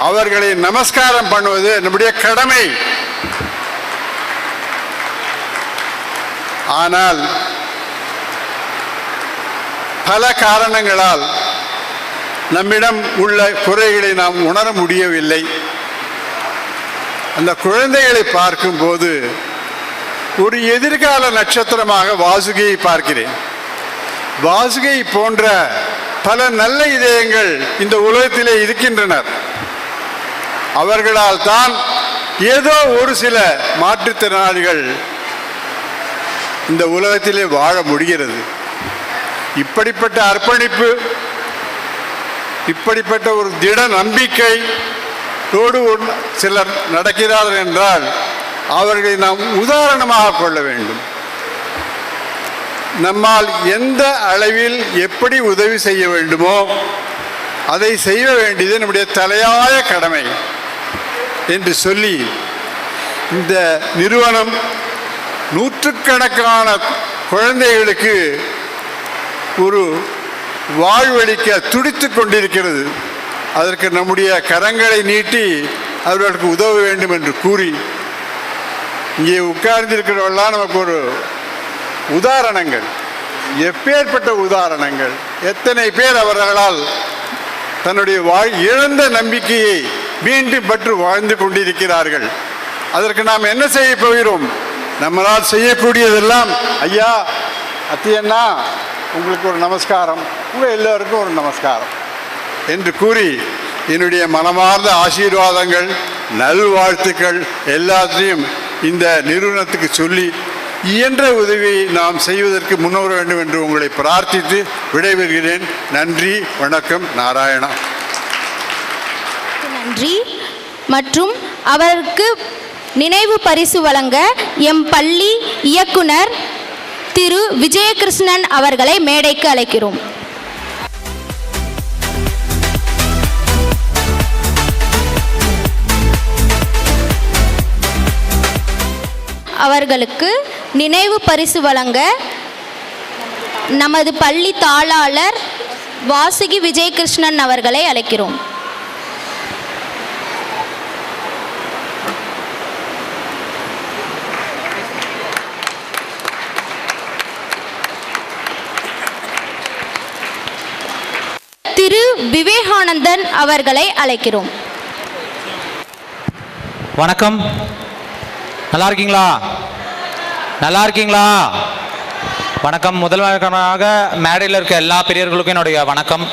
அவர்களை நமஸ்காரம் பண்ணுவது நம்முடைய கடமை. ஆனால் பல காரணங்களால் நம்மிடம் உள்ள குறைகளை நாம் உணர முடியவில்லை. அந்த குழந்தைகளை பார்க்கும்போது ஒரு எதிர்கால நட்சத்திரமாக வாசுகியை பார்க்கிறேன். வாசுகி போன்ற பல நல்ல இதயங்கள் இந்த உலகத்திலே இருக்கின்றனர். அவர்களால் தான் ஏதோ ஒரு சில மாற்றுத்திறனாளிகள் இந்த உலகத்திலே வாழ முடிகிறது. இப்படிப்பட்ட அர்ப்பணிப்பு, இப்படிப்பட்ட ஒரு திட நம்பிக்கையோடு சிலர் நடக்கிறார்கள் என்றால் அவர்களை நாம் உதாரணமாக கொள்ள வேண்டும். நம்மால் எந்த அளவில் எப்படி உதவி செய்ய வேண்டுமோ அதை செய்ய வேண்டியது நம்முடைய தலையாய கடமை என்று சொல்லி இந்த நிறுவனம் நூற்றுக்கணக்கான குழந்தைகளுக்கு ஒரு வாழ்வளிக்க துடித்து கொண்டிருக்கிறது. அதற்கு நம்முடைய கரங்களை நீட்டி அவர்களுக்கு உதவ வேண்டும் என்று கூறி இங்கே உட்கார்ந்திருக்கிறவர்களாம் நமக்கு ஒரு உதாரணங்கள். எப்பேற்பட்ட உதாரணங்கள்! எத்தனை பேர் அவர்களால் தன்னுடைய இழந்த நம்பிக்கையை மீண்டும் பற்றி வாழ்ந்து கொண்டிருக்கிறார்கள். அதற்கு நாம் என்ன செய்ய போகிறோம்? நம்மளால் செய்யக்கூடியதெல்லாம், ஐயா அத்தியண்ணா உங்களுக்கு ஒரு நமஸ்காரம், உங்கள் எல்லோருக்கும் ஒரு நமஸ்காரம் என்று கூறி என்னுடைய மனமார்ந்த ஆசீர்வாதங்கள், நல்வாழ்த்துக்கள் எல்லாத்தையும் இந்த நிறுவனத்துக்கு சொல்லி இயன்ற உதவியை நாம் செய்வதற்கு முன்வர வேண்டும் என்று உங்களை பிரார்த்தித்து விடைபெறுகிறேன். நன்றி, வணக்கம், நாராயணா. நன்றி. மற்றும் அவருக்கு நினைவு பரிசு வழங்க எம் பள்ளி இயக்குனர் திரு விஜயகிருஷ்ணன் அவர்களை மேடைக்கு அழைக்கிறோம். அவர்களுக்கு நினைவு பரிசு வழங்க நமது பள்ளி தாளாளர் வாசுகி விஜயகிருஷ்ணன் அவர்களை அழைக்கிறோம். திரு விவேகானந்தன் அவர்களை அழைக்கிறோம். வணக்கம், நல்லா இருக்கீங்களா? நல்லா இருக்கீங்களா? வணக்கம். முதல்வராக மேடையில் இருக்க எல்லா பெரியவர்களுக்கும் என்னுடைய வணக்கம்.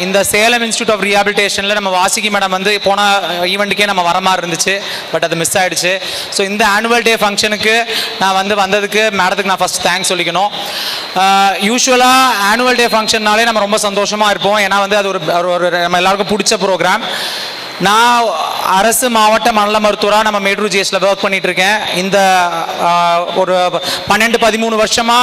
இந்த சேலம் இன்ஸ்டியூட் ஆஃப் ரீஹாபிலிட்டேஷனில் நம்ம வாசுகி மேடம் வந்து போன ஈவெண்ட்டுக்கே நம்ம வர மாதிரி இருந்துச்சு, பட் அது மிஸ் ஆகிடுச்சு. ஸோ இந்த ஆனுவல் டே ஃபங்க்ஷனுக்கு நான் வந்ததுக்கு மேடத்துக்கு நான் ஃபஸ்ட் தேங்க்ஸ் சொல்லிக்கணும். யூஸ்வலாக ஆனுவல் டே ஃபங்க்ஷன்னாலே நம்ம ரொம்ப சந்தோஷமாக இருப்போம். ஏன்னா வந்து அது ஒரு நம்ம எல்லாருக்கும் பிடிச்ச ப்ரோக்ராம். நான் அரசு மாவட்ட மனநல மருத்துவராக நம்ம மேட்டூர் ஜிஎஸ்ல ஒர்க் பண்ணிட்டு இருக்கேன். இந்த ஒரு 12-13 வருஷமா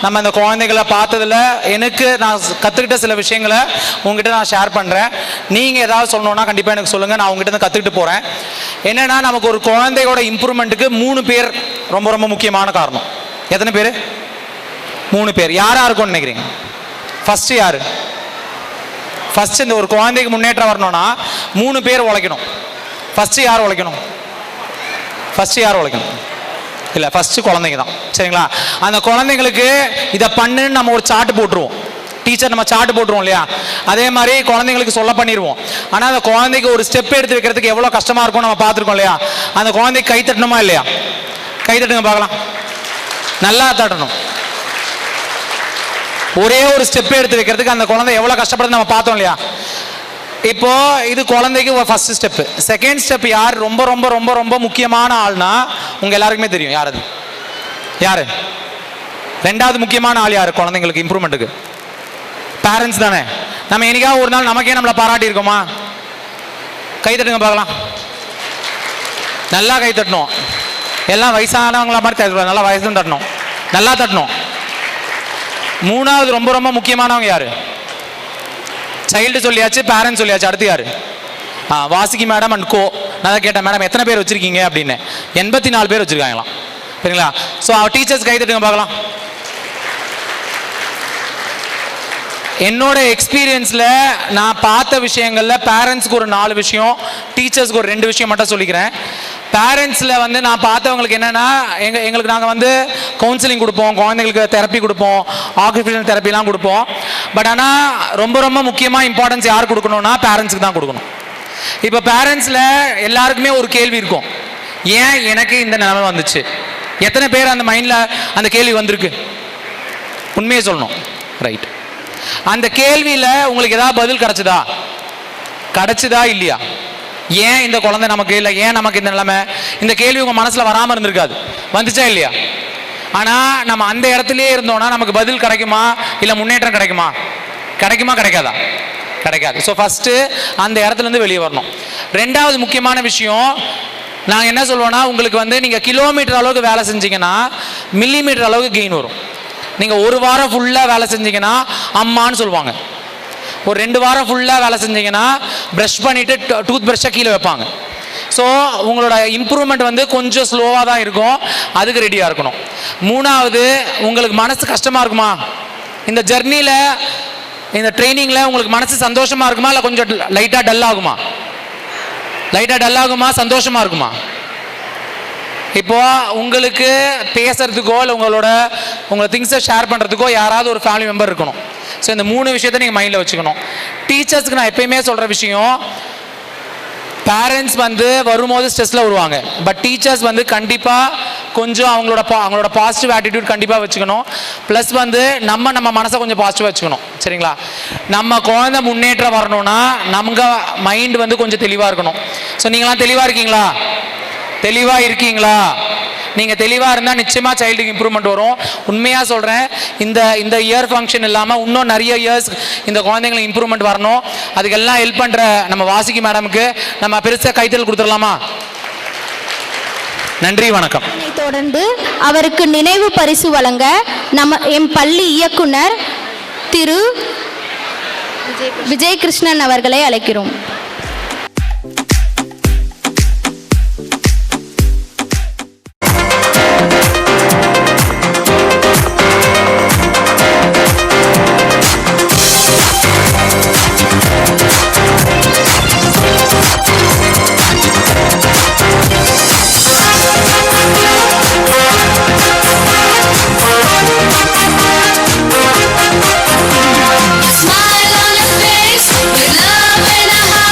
நம்ம இந்த குழந்தைகளை பார்த்ததுல எனக்கு நான் கற்றுக்கிட்ட சில விஷயங்களை உங்ககிட்ட நான் ஷேர் பண்ணுறேன். நீங்கள் ஏதாவது சொல்லணும்னா கண்டிப்பாக எனக்கு சொல்லுங்கள், நான் உங்ககிட்ட கற்றுக்கிட்டு போகிறேன். என்னென்னா, நமக்கு ஒரு குழந்தையோட இம்ப்ரூவ்மெண்ட்டுக்கு 3 பேர் ரொம்ப ரொம்ப முக்கியமான காரணம். எத்தனை பேர்? 3 பேர். யாராக இருக்கும்னு நினைக்கிறீங்க? ஃபஸ்ட்டு யார்? ஃபஸ்ட்டு இந்த ஒரு குழந்தைக்கு முன்னேற்றம் வரணும்னா 3 பேர் உழைக்கணும். ஃபஸ்ட்டு யார் உழைக்கணும்? ஃபஸ்ட்டு யார் உழைக்கணும்? இல்லை, ஃபஸ்ட்டு குழந்தைங்க தான். சரிங்களா? அந்த குழந்தைங்களுக்கு இதை பண்ணுன்னு நம்ம ஒரு சார்ட் போட்டுருவோம். டீச்சர் நம்ம சார்ட் போட்டுருவோம் இல்லையா? அதே மாதிரி குழந்தைங்களுக்கு சொல்ல பண்ணிடுவோம். ஆனால் அந்த குழந்தைக்கு ஒரு ஸ்டெப் எடுத்து வைக்கிறதுக்கு எவ்வளோ கஷ்டமாக இருக்கும் நம்ம பார்த்துருக்கோம் இல்லையா? அந்த குழந்தைக்கு கை தட்டணுமா இல்லையா? கை தட்டுங்க பார்க்கலாம். நல்லா தட்டணும். ஒரே ஒரு ஸ்டெப் எடுத்து வைக்கிறதுக்கு அந்த குழந்தை எவ்வளோ கஷ்டப்படுறது நம்ம பார்த்தோம் இல்லையா? இப்போ இது குழந்தைக்கு ஃபர்ஸ்ட் ஸ்டெப். செகண்ட் ஸ்டெப் யார் ரொம்ப ரொம்ப ரொம்ப ரொம்ப முக்கியமான ஆள்னா உங்க எல்லாருக்குமே தெரியும். யார் அது? யாரு? ரெண்டாவது முக்கியமான ஆள் யாரு குழந்தைங்களுக்கு இம்ப்ரூவ்மெண்ட்டுக்கு? பேரண்ட்ஸ் தானே. நம்ம என்னைக்காவது ஒரு நாள் நமக்கே நம்மளை பாராட்டி இருக்கோமா? கை தட்டுங்க பார்க்கலாம். நல்லா கை தட்டணும். எல்லாம் வயசானவங்கள மாதிரி கை தட்டணும். நல்லா வயசும் தட்டணும். நல்லா தட்டணும். மூணாவது ரொம்ப ரொம்ப முக்கியமானவங்க யாரு? சைல்டு சொல்லியாச்சு, பேரண்ட்ஸ் சொல்லியாச்சு. அடுத்து யாரு? வாசுகி மேடம் அண்ட் கோ. நான் தான் கேட்டேன், மேடம் எத்தனை பேர் வச்சிருக்கீங்க அப்படின்னு. 84 பேர் வச்சிருக்காங்களாம். சரிங்களா? ஸோ டீச்சர்ஸ் கை தட்டுங்க பார்க்கலாம். என்னோட எக்ஸ்பீரியன்ஸில் நான் பார்த்த விஷயங்களில் பேரண்ட்ஸ்க்கு ஒரு 4 விஷயம், டீச்சர்ஸ்க்கு ஒரு 2 விஷயம் மட்டும் சொல்லிக்கிறேன். பேரண்ட்ஸில் நான் பார்த்தவங்களுக்கு என்னென்னா, எங்களுக்கு நாங்கள் கவுன்சிலிங் கொடுப்போம், குழந்தைங்களுக்கு தெரப்பி கொடுப்போம், ஆக்குபேஷனல் தெரப்பிலாம் கொடுப்போம். பட் ஆனால் ரொம்ப ரொம்ப முக்கியமாக இம்பார்ட்டன்ஸ் யார் கொடுக்கணும்னா பேரண்ட்ஸுக்கு தான் கொடுக்கணும். இப்போ பேரண்ட்ஸில் எல்லாருக்குமே ஒரு கேள்வி இருக்கும், ஏன் எனக்கு இந்த நிலைமை வந்துச்சு? எத்தனை பேர் அந்த மைண்டில் அந்த கேள்வி வந்திருக்கு? உண்மையை சொல்லணும். ரைட். அந்த கேள்வியில் உங்களுக்கு ஏதாவது பதில் கிடைச்சதா இல்லையா? ஏன் இந்த குழந்தை நமக்கு இல்லை, ஏன் நமக்கு இந்த நிலைமை? இந்த கேள்வி உங்கள் மனசில் வராமல் இருந்திருக்காது. வந்துச்சா இல்லையா? ஆனால் நம்ம அந்த இடத்துலையே இருந்தோம்னா நமக்கு பதில் கிடைக்குமா, இல்லை முன்னேற்றம் கிடைக்குமா? கிடைக்காதா? கிடைக்காது. ஸோ ஃபஸ்ட்டு அந்த இடத்துலேருந்து வெளியே வரணும். ரெண்டாவது முக்கியமான விஷயம், நாங்கள் என்ன சொல்லுவோன்னா, உங்களுக்கு நீங்கள் கிலோமீட்டர் அளவுக்கு வேலை செஞ்சீங்கன்னா மில்லிமீட்டர் அளவுக்கு கெயின் வரும். நீங்கள் 1 வாரம் ஃபுல்லாக வேலை செஞ்சீங்கன்னா அம்மான்னு சொல்லுவாங்க. ஒரு 2 வாரம் ஃபுல்லாக வேலை செஞ்சீங்கன்னா ப்ரஷ் பண்ணிவிட்டு டூத் ப்ரஷ்ஷை கீழே வைப்பாங்க. ஸோ உங்களோட இம்ப்ரூவ்மெண்ட் கொஞ்சம் ஸ்லோவாக தான் இருக்கும். அதுக்கு ரெடியாக இருக்கணும். மூணாவது, உங்களுக்கு மனசு கஷ்டமாக இருக்குமா? இந்த ஜர்னியில், இந்த ட்ரைனிங்கில் உங்களுக்கு மனசு சந்தோஷமாக இருக்குமா, இல்லை கொஞ்சம் லைட்டாக டல் ஆகுமா? சந்தோஷமாக இருக்குமா? இப்போ உங்களுக்கு பேசுறதுக்கோ இல்லை உங்களை திங்ஸை ஷேர் பண்ணுறதுக்கோ யாராவது ஒரு ஃபேமிலி மெம்பர் இருக்கணும். ஸோ இந்த 3 விஷயத்தை நீங்கள் மைண்டில் வச்சுக்கணும். டீச்சர்ஸ்க்கு நான் எப்பயுமே சொல்கிற விஷயம், பேரண்ட்ஸ் வரும்போது ஸ்ட்ரெஸ்ஸில் வருவாங்க. பட் டீச்சர்ஸ் கண்டிப்பாக கொஞ்சம் அவங்களோட பாசிட்டிவ் ஆட்டிடியூட் கண்டிப்பாக வச்சுக்கணும். ப்ளஸ் நம்ம மனசை கொஞ்சம் பாசிட்டிவாக வச்சுக்கணும். சரிங்களா? நம்ம குழந்தை முன்னேற்றம் வரணும்னா நமக்கு மைண்ட் கொஞ்சம் தெளிவாக இருக்கணும். ஸோ நீங்களாம் தெளிவாக இருக்கீங்களா? நீங்கள் தெளிவாக இருந்தால் நிச்சயமாக சைல்டுக்கு இம்ப்ரூவ்மெண்ட் வரும். உண்மையாக சொல்கிறேன், இந்த இயர் ஃபங்க்ஷன் இல்லாமல் இன்னும் நிறைய இயர்ஸ் இந்த குழந்தைங்களுக்கு இம்ப்ரூவ்மெண்ட் வரணும். அதுக்கெல்லாம் ஹெல்ப் பண்ணுற நம்ம வாசுகி மேடமுக்கு நம்ம பெருசாக கைத்தல் கொடுத்துடலாமா? நன்றி, வணக்கம். தொடர்ந்து அவருக்கு நினைவு பரிசு வழங்க எம் பள்ளி இயக்குனர் திரு விஜயகிருஷ்ணன் அவர்களை அழைக்கிறோம். Smile on your face with love in a heart.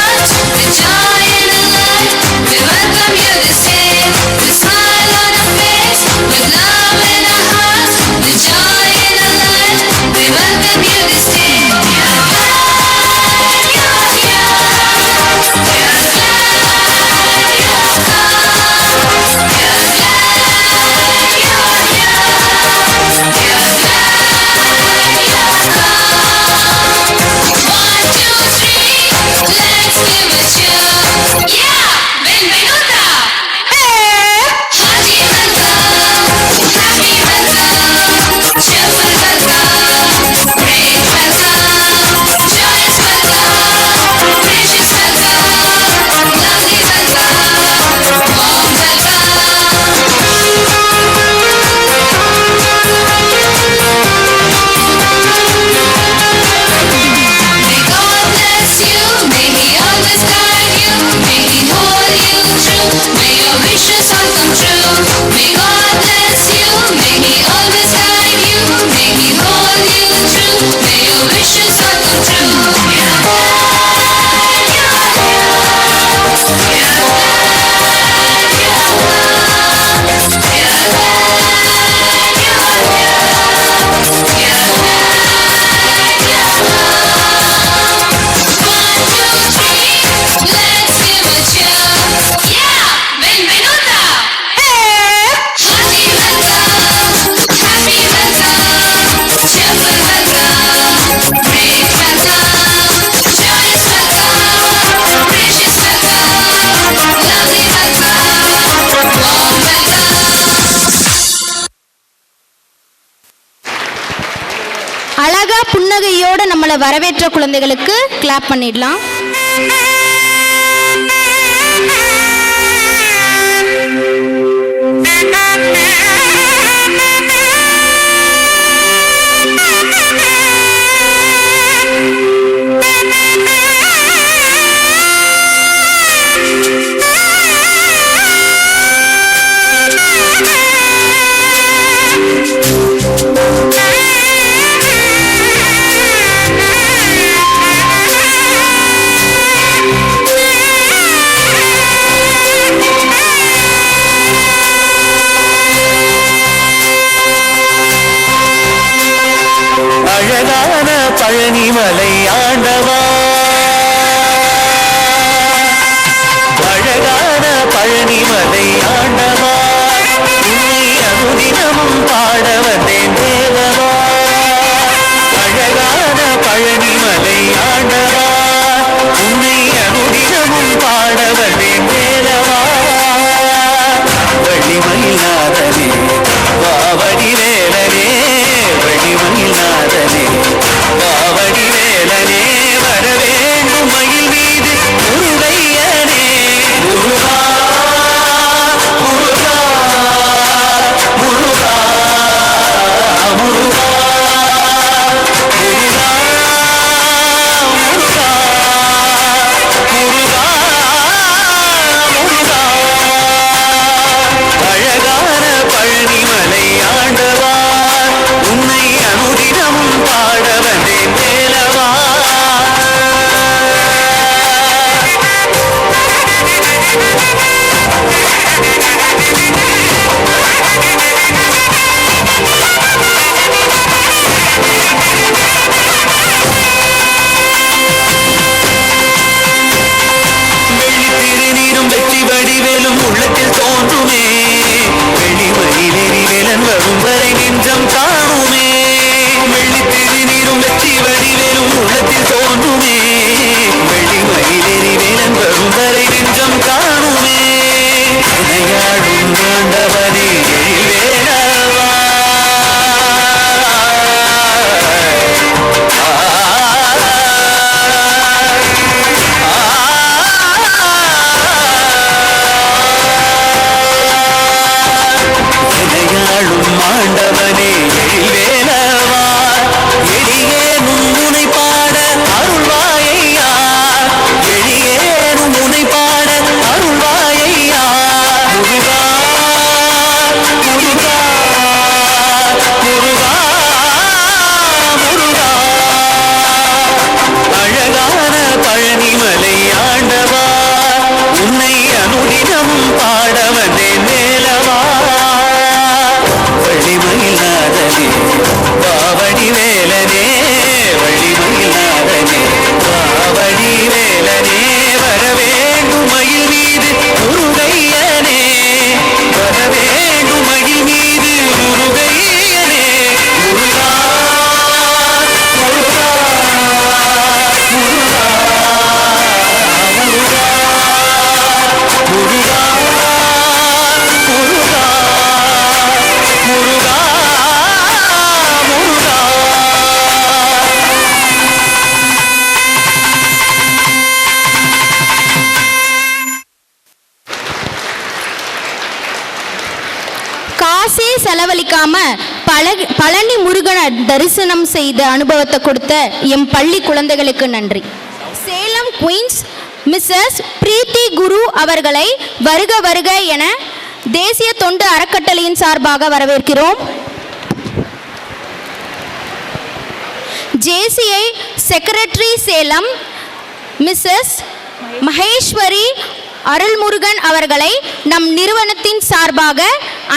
அழகா புன்னகையோட நம்மளை வரவேற்ற குழந்தைகளுக்கு கிளாப் பண்ணிடலாம். அழகான பழனிமலை ஆண்டவா, அழகான பழனிமலை ஆண்டவா, உன்னை அனுதினமும் பாட வந்தேன் தேவவா. அழகான பழனிமலை ஆண்டவா, உன்னை அனுதினமும் பாட வந்தேன் தேவவா. வள்ளிமயிலாதனே வாவடி வேலனே, வள்ளிமயிலாதனே வாவடி வேலனே, வரவேண்டும் மயில் மீது முருகையனே. முருகா முருகா முருகா முருகா முருகா முருகா முருகா முருகா. அழகான பழனிமலை ஆண்டவா, உன்னை அனுதினமும் பாட வந்தேன் வேலவா. வெள்ளி திருநீரும் வெற்றி வடிவேலும் உள்ளத்தில் தோன்றுமே, வெளிமயிலேறி வேலன் வரும் வரை நெஞ்சம் காணுமே. வெள்ளி திருநீரும் வெற்றி வடிவேலும் உள்ளத்தில் தோன்றுமே, வெளிமயிலேறி வேலன் வரும் வரை நெஞ்சம் காணுமே. இணையாடும் ஆண்டவனே எழில்வேலவா, இணையாடும் ஆண்டவனே எழில்வேலவா, எளியேனும் உனை பாட அருள்வாயையா, எளியேனும் உனை பாட அருள்வாயையா. முருகா முருகா முருகா முருகா. அழகான பழனிமலை ஆண்டவா, உன்னை அனுதினமும் பாட வந்தேன் வேலவா. வள்ளிமயிலாதனே வாவடி வேலனே, வள்ளிமயிலாதனே வாவடி வேலனே, வரவேண்டும் மயில் மீது முருகையனே, வரவேண்டும் மயில் மீது முருகையனே. முருகா முருகா முருகா முருகா முருகா முருகா முருகா முருகா. காசே செலவழிக்காம பழனி முருகனை தரிசனம் செய்த அனுபவத்தை கொடுத்த எம் பள்ளி குழந்தைகளுக்கு நன்றி. சேலம் குயின்ஸ் மிஸ்ஸஸ் பிரீத்தி குரு அவர்களை வருக வருக என தேசிய தொண்டு அறக்கட்டளையின் சார்பாக வரவேற்கிறோம். JCI secretary Salem Mrs Maheswari Arulmurugan அவர்களை நம் நிறுவனத்தின் சார்பாக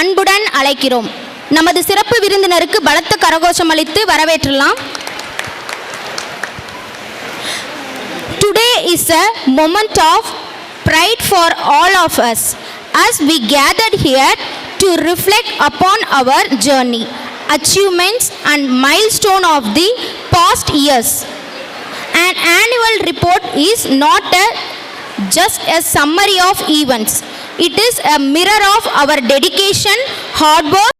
அன்புடன் அழைக்கிறோம். நமது சிறப்பு விருந்தினருக்கு பலத்த கரகோஷம் அளித்து வரவேற்றலாம். Today is a moment of pride for all of us as we gathered here to reflect upon our journey, achievements and milestone of the past years. An annual report is not just a summary of events. It is a mirror of our dedication, hard work